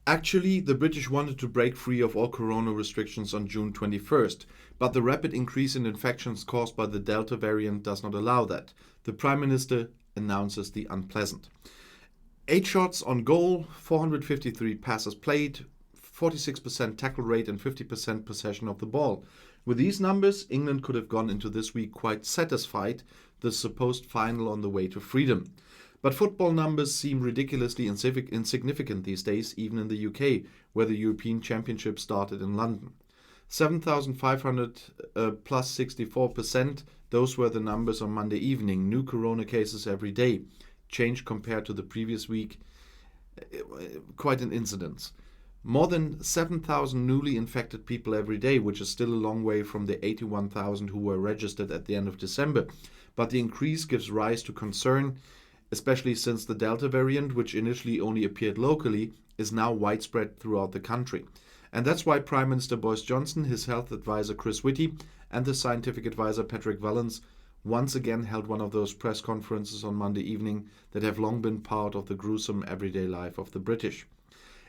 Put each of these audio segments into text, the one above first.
Actually, the British wanted to break free of all corona restrictions on June 21st, but the rapid increase in infections caused by the Delta variant does not allow that. The Prime Minister announces the unpleasant. 8 shots on goal, 453 passes played, 46% tackle rate and 50% possession of the ball. With these numbers, England could have gone into this week quite satisfied, the supposed final on the way to freedom. But football numbers seem ridiculously insignificant these days, even in the UK, where the European Championship started in London. 7,500 plus 64%, those were the numbers on Monday evening. New corona cases every day. Change compared to the previous week, quite an incidence. More than 7,000 newly infected people every day, which is still a long way from the 81,000 who were registered at the end of December. But the increase gives rise to concern, especially since the Delta variant, which initially only appeared locally, is now widespread throughout the country. And that's why Prime Minister Boris Johnson, his health advisor Chris Whitty, and the scientific advisor Patrick Vallance once again held one of those press conferences on Monday evening that have long been part of the gruesome everyday life of the British.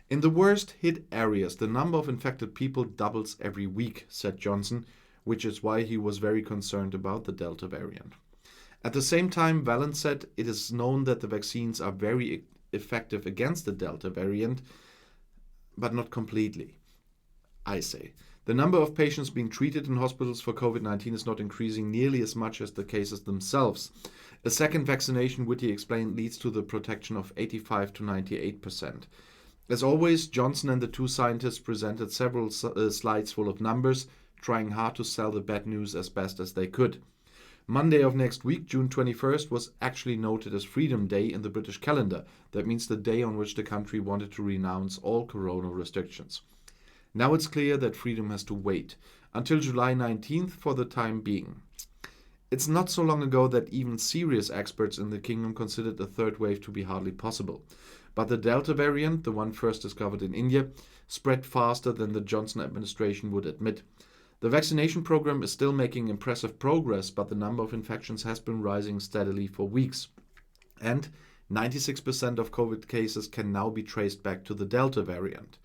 In the worst hit areas, the number of infected people doubles every week, said Johnson, which is why he was very concerned about the Delta variant. At the same time, Vallance said it is known that the vaccines are very effective against the Delta variant, but not completely, I say. The number of patients being treated in hospitals for COVID-19 is not increasing nearly as much as the cases themselves. A second vaccination, Whitty explained, leads to the protection of 85 to 98%. As always, Johnson and the two scientists presented several slides full of numbers, trying hard to sell the bad news as best as they could. Monday of next week, June 21st, was actually noted as Freedom Day in the British calendar. That means the day on which the country wanted to renounce all corona restrictions. Now it's clear that freedom has to wait until July 19th for the time being. It's not so long ago that even serious experts in the kingdom considered a third wave to be hardly possible. But the Delta variant, the one first discovered in India, spread faster than the Johnson administration would admit. The vaccination program is still making impressive progress, but the number of infections has been rising steadily for weeks. And 96% of COVID cases can now be traced back to the Delta variant.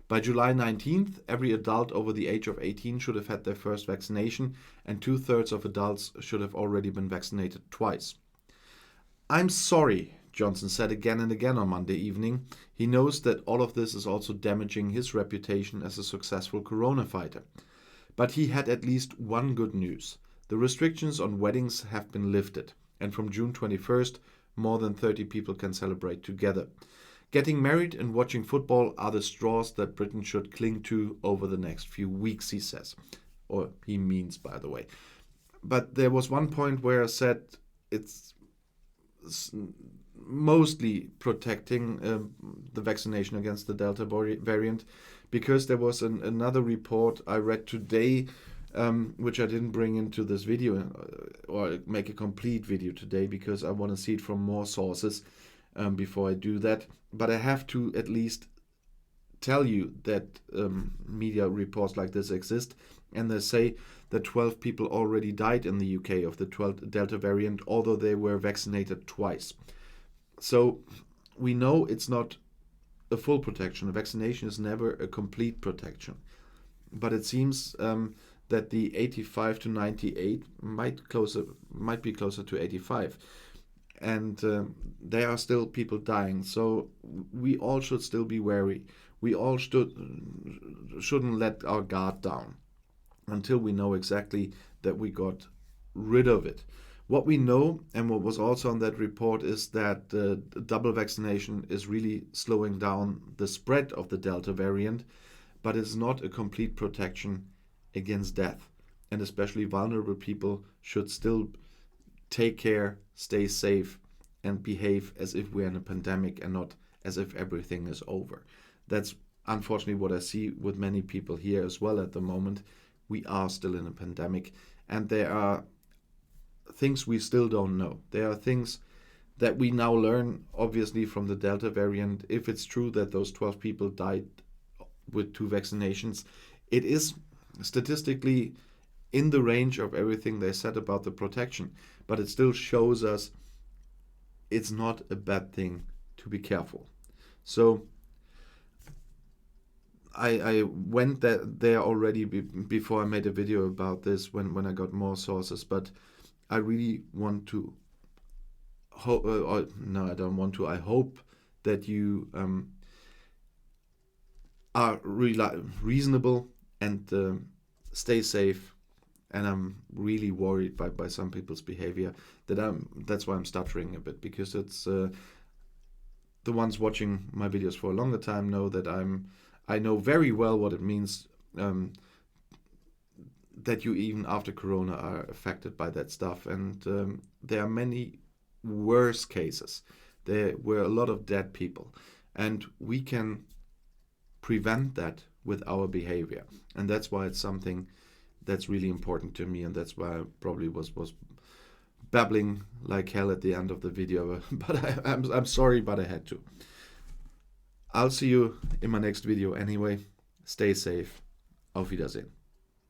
By July 19th, every adult over the age of 18 should have had their first vaccination, and 2/3 of adults should have already been vaccinated twice. I'm sorry, Johnson said again and again on Monday evening. He knows that all of this is also damaging his reputation as a successful corona fighter. But he had at least one good news. The restrictions on weddings have been lifted, and from June 21st, more than 30 people can celebrate together. Getting married and watching football are the straws that Britain should cling to over the next few weeks, he says. Or he means, by the way. But there was one point where I said it's mostly protecting the vaccination against the Delta variant, because there was another report I read today, which I didn't bring into this video or make a complete video today because I want to see it from more sources before I do that. But I have to at least tell you that media reports like this exist, and they say that 12 people already died in the UK of the Delta variant, although they were vaccinated twice. So we know it's not a full protection. A vaccination is never a complete protection. But it seems that the 85 to 98 might be closer to 85. And there are still people dying. So we all should still be wary. We all shouldn't let our guard down until we know exactly that we got rid of it. What we know, and what was also on that report, is that double vaccination is really slowing down the spread of the Delta variant, but it's not a complete protection against death. And especially vulnerable people should still take care, stay safe, and behave as if we're in a pandemic and not as if everything is over. That's unfortunately what I see with many people here as well at the moment. We are still in a pandemic, and there are things we still don't know. There are things that we now learn, obviously, from the Delta variant. If it's true that those 12 people died with 2 vaccinations, it is statistically in the range of everything they said about the protection. But it still shows us it's not a bad thing to be careful. So I went there already before I made a video about this when I got more sources, but I really want to no, I don't want to. I hope that you are reasonable and stay safe. And I'm really worried by some people's behavior. That's why I'm stuttering a bit, because it's the ones watching my videos for a longer time know that I know very well what it means, that you even after Corona are affected by that stuff. And there are many worse cases. There were a lot of dead people, and we can prevent that with our behavior. And that's why it's something that's really important to me, and that's why I probably was babbling like hell at the end of the video. But I'm sorry, but I had to. I'll see you in my next video anyway. Stay safe. Auf Wiedersehen.